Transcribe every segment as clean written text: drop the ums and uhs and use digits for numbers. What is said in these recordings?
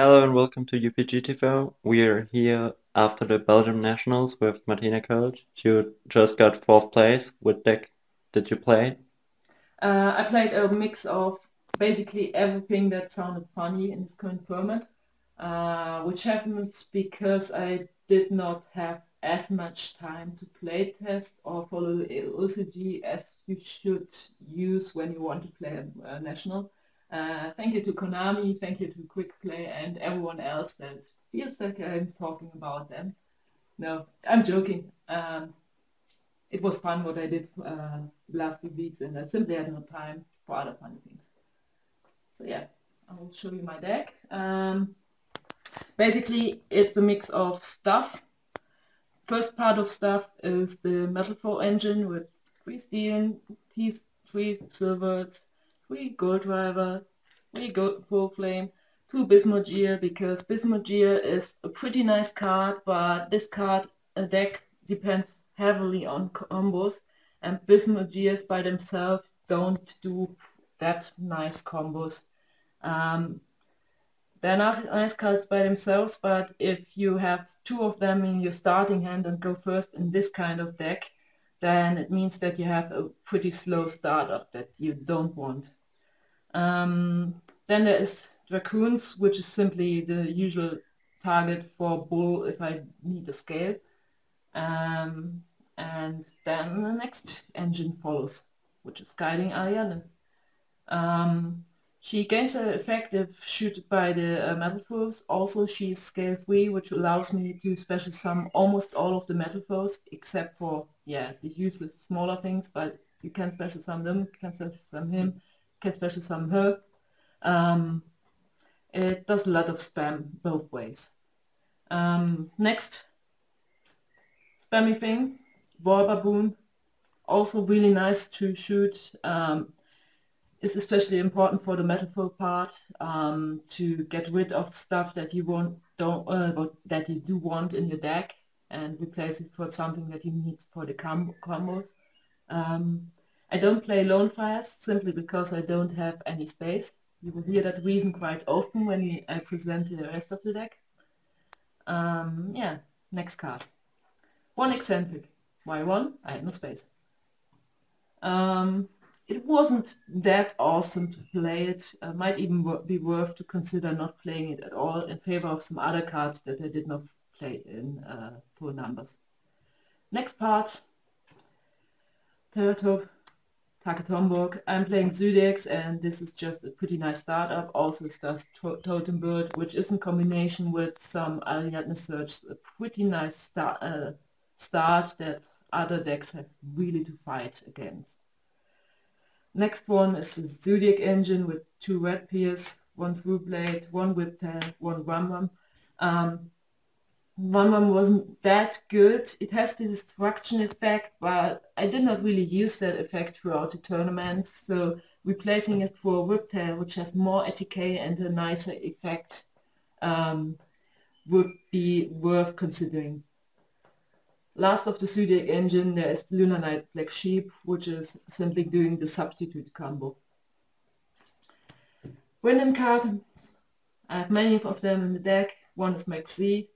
Hello and welcome to UPGTV. We're here after the Belgium Nationals with Martina Kölsch. You just got fourth place. What deck did you play? I played a mix of basically everything that sounded funny in this current format, which happened because I did not have as much time to play test or follow the OCG as you should use when you want to play a national. Thank you to Konami, thank you to Quick Play and everyone else that feels like I'm talking about them. No, I'm joking. It was fun what I did the last few weeks, and I simply had no time for other funny things. So yeah, I will show you my deck. Basically, it's a mix of stuff. First part of stuff is the Metalfoes engine with 3 steel, 3 silvers, 3 gold driver, 3 gold full flame, 2 Bismugear, because Bismugear is a pretty nice card, but this card deck depends heavily on combos, and Bismugears by themselves don't do that nice combos. They're not nice cards by themselves, but if you have 2 of them in your starting hand and go first in this kind of deck, then it means that you have a pretty slow startup that you don't want. Then there is Dracoons, which is simply the usual target for bull if I need a scale. And then the next engine follows, which is Guiding Ariane. She gains an effect if shooted by the Metalfoes. Also, she is scale 3, which allows me to special sum almost all of the Metalfoes, except for, yeah, the useless smaller things, but you can special sum them, you can special sum him, you can special sum her. It does a lot of spam both ways. Next, spammy thing, War Baboon. Also really nice to shoot. Is especially important for the Metalfoes part, to get rid of stuff that you that you do want in your deck and replace it for something that you need for the combos. I don't play Lone Fires simply because I don't have any space. You will hear that reason quite often when I present the rest of the deck. Yeah, next card. 1 eccentric. Why 1? I had no space. It wasn't that awesome to play it. Might even be worth to consider not playing it at all in favor of some other cards that I did not play in full numbers. Next part, Teratop, Takatomborg. I'm playing Zudex, and this is just a pretty nice startup. Also it does Totem Bird, which is in combination with some Ariadne Search, a pretty nice start that other decks have really to fight against. Next one is the Zodiac engine with 2 Red Pierce, 1 Through Blade, 1 Whiptail, 1 Rum. Rum wasn't that good. It has the destruction effect, but I did not really use that effect throughout the tournament, so replacing it for Whiptail, which has more ATK and a nicer effect, would be worth considering. Last of the Zodiac engine, there is Lunar Knight Black Sheep, which is simply doing the substitute combo. Random cards, I have many of them in the deck. One is Max Z.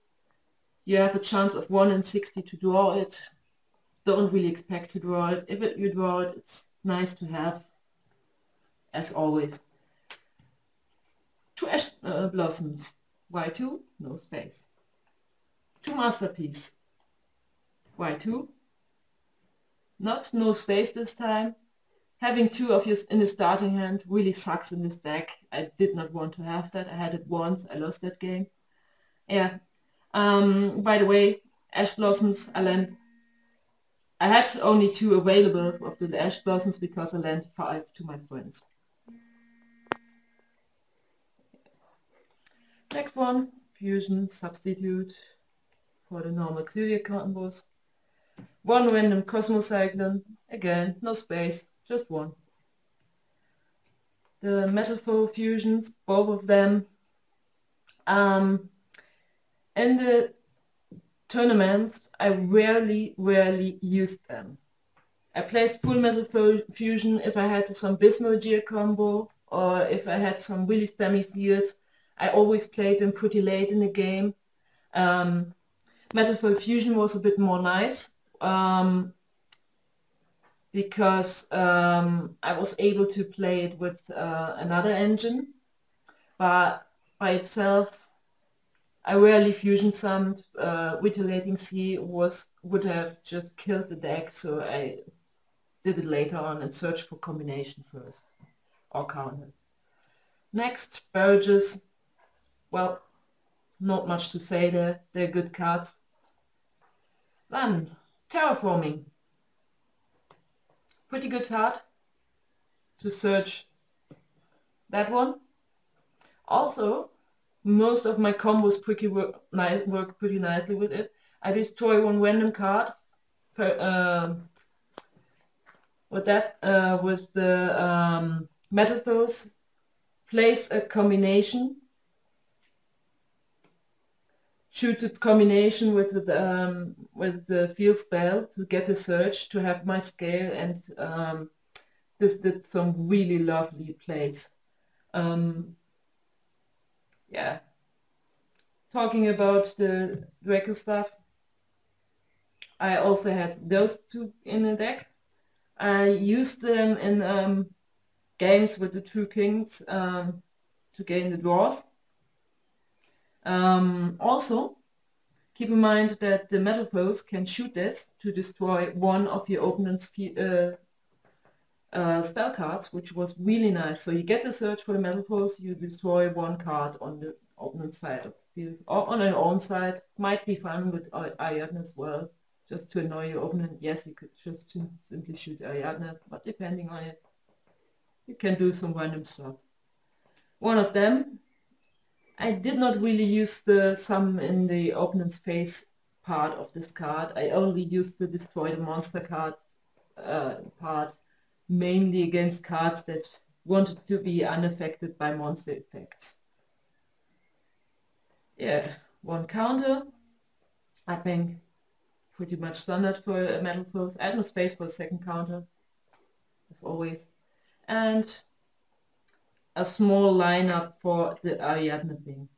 You have a chance of 1 in 60 to draw it. Don't really expect to draw it. If you draw it, it's nice to have, as always. 2 Ash Blossoms. Y2, no space. 2 Masterpiece. Y2. No space this time. Having 2 of yours in the starting hand really sucks in this deck. I did not want to have that. I had it once. I lost that game. Yeah. By the way, Ash Blossoms, I had only 2 available of the Ash Blossoms because I lent 5 to my friends. Next one, Fusion Substitute for the normal Zodiac combos. 1 random Cosmocyclone, again, no space, just 1. The Metalfoes fusions, both of them. In the tournaments, I rarely used them. I placed full Metalfoes fusion if I had some Bismugear combo or if I had some really spammy fields, I always played them pretty late in the game. Metalfoes Fusion was a bit more nice because I was able to play it with another engine, but by itself I rarely fusion summed. Vitilating Sea would have just killed the deck, so I did it later on and searched for combination first, or counter. Next, Barrages. Well, not much to say there, they're good cards. Then, Terraforming. Pretty good card to search that one. Also, most of my combos work pretty nicely with it. I destroy one random card for, with the Metalfoes, place a combination, shoot a combination with the field spell to get a search to have my scale, and this did some really lovely plays. Yeah. Talking about the Draco stuff, I also had those two in the deck. I used them in games with the two kings to gain the draws. Also, keep in mind that the Metalfoes can shoot this to destroy one of your opponent's spell cards, which was really nice. So you get the search for the Metalfoes, you destroy one card on the opponent's side of the field, or on your own side. Might be fun with Ariadne as well, just to annoy your opponent. Yes, you could just simply shoot Ariadne, but depending on it, you can do some random stuff. One of them, I did not really use the summon in the opponent's face part of this card. I only used the destroy the monster card part, mainly against cards that wanted to be unaffected by monster effects. Yeah, one counter. I think pretty much standard for Metalfoes. I had no space for a second counter, as always. And a small lineup for the Ariadne thing.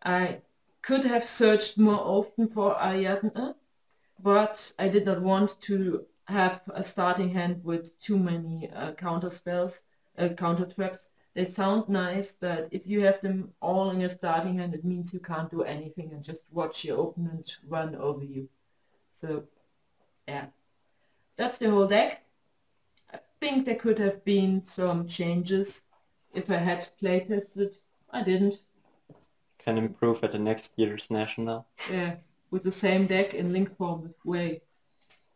I could have searched more often for Ariadne, but I did not want to have a starting hand with too many counter spells, counter traps. They sound nice, but if you have them all in your starting hand, it means you can't do anything and just watch your opponent run over you. So, yeah, that's the whole deck. I think there could have been some changes if I had playtested. I didn't. Can improve at the next year's national. Yeah, with the same deck in link form way.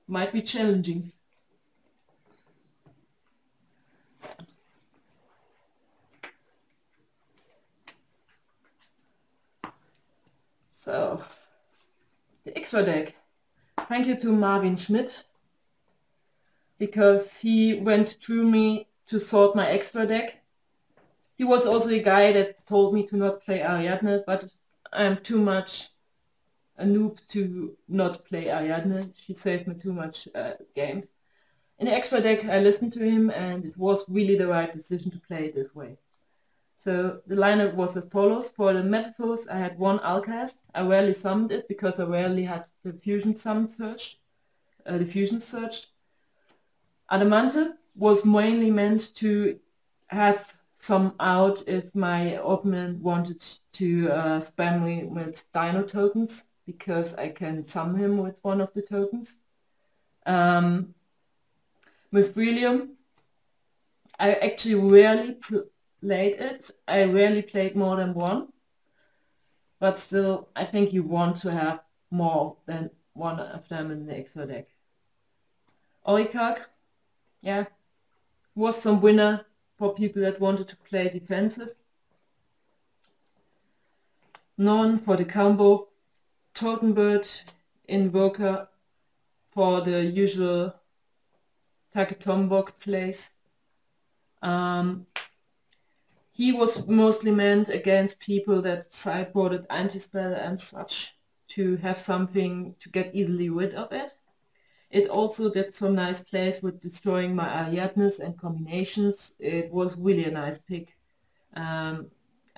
Might be challenging. So, the extra deck. Thank you to Marvin Schmidt, because he went through me to sort my extra deck. He was also a guy that told me to not play Ariadne, but I'm too much a noob to not play Ariadne. She saved me too much games. In the extra deck I listened to him, and it was really the right decision to play it this way. So the lineup was as follows. For the Metalfoes I had one Alcast. I rarely summoned it because I rarely had the fusion summon searched. The fusion searched. Adamante was mainly meant to have some out if my opponent wanted to spam me with dino tokens, because I can summon him with one of the tokens. With Relium, I actually rarely played it. I rarely played more than one. But still, I think you want to have more than one of them in the extra deck. Euch, yeah, was some winner for people that wanted to play defensive. Non for the combo. Totenbird, Invoker for the usual Taketombok plays. He was mostly meant against people that sideboarded anti-spell and such, to have something to get easily rid of it. It also did some nice plays with destroying my Ariadnes and combinations. It was really a nice pick.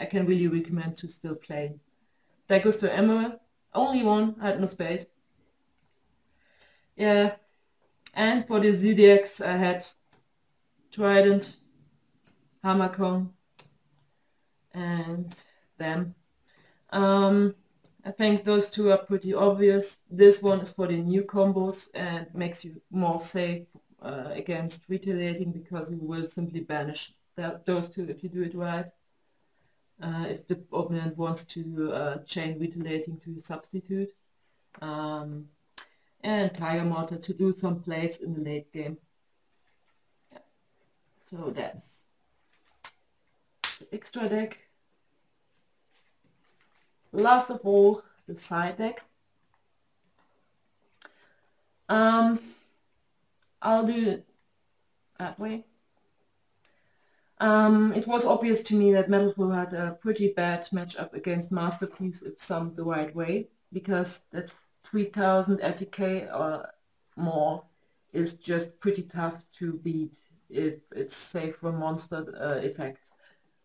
I can really recommend to still play. That goes to Emerald. Only one, I had no space. Yeah, and for the zodiacs I had Trident, Hammercone, and them. I think those two are pretty obvious. This one is for the new combos and makes you more safe against retaliating, because you will simply banish those two if you do it right. If the opponent wants to chain retaliating to substitute. And Tiger Mortar to do some plays in the late game. Yeah. So that's the extra deck. Last of all, the side deck. I'll do it that way. It was obvious to me that Metalfoes had a pretty bad matchup against Masterpiece if summed the right way, because that 3000 LTK or more is just pretty tough to beat if it's safe from monster effects.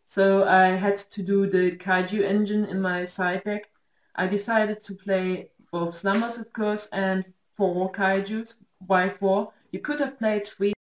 So I had to do the Kaiju engine in my side deck. I decided to play both Slumbers, of course, and 4 Kaijus. Why 4? You could have played 3.